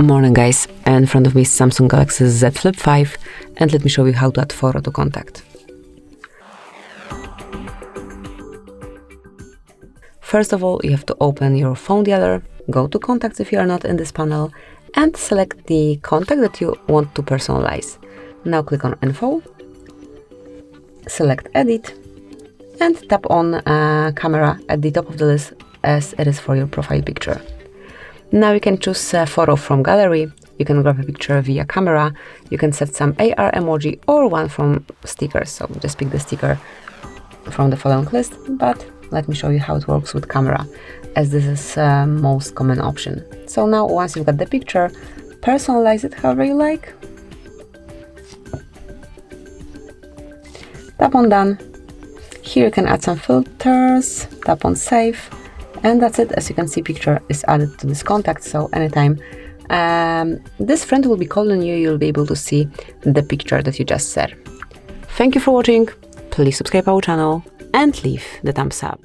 Morning guys, in front of me is Samsung Galaxy Z Flip 5 and let me show you how to add photo to contact. First of all, you have to open your phone dialer, go to contacts if you are not in this panel and select the contact that you want to personalize. Now click on Info, select Edit and tap on Camera at the top of the list as it is for your profile picture. Now you can choose a photo from gallery, you can grab a picture via camera, you can set some AR emoji or one from stickers, so just pick the sticker from the following list, but let me show you how it works with camera, as this is most common option. So now once you've got the picture, personalize it however you like, tap on Done. Here you can add some filters, tap on Save. And that's it. As you can see, picture is added to this contact, so anytime this friend will be calling you, you'll be able to see the picture that you just set. Thank you for watching, please subscribe our channel and leave the thumbs up.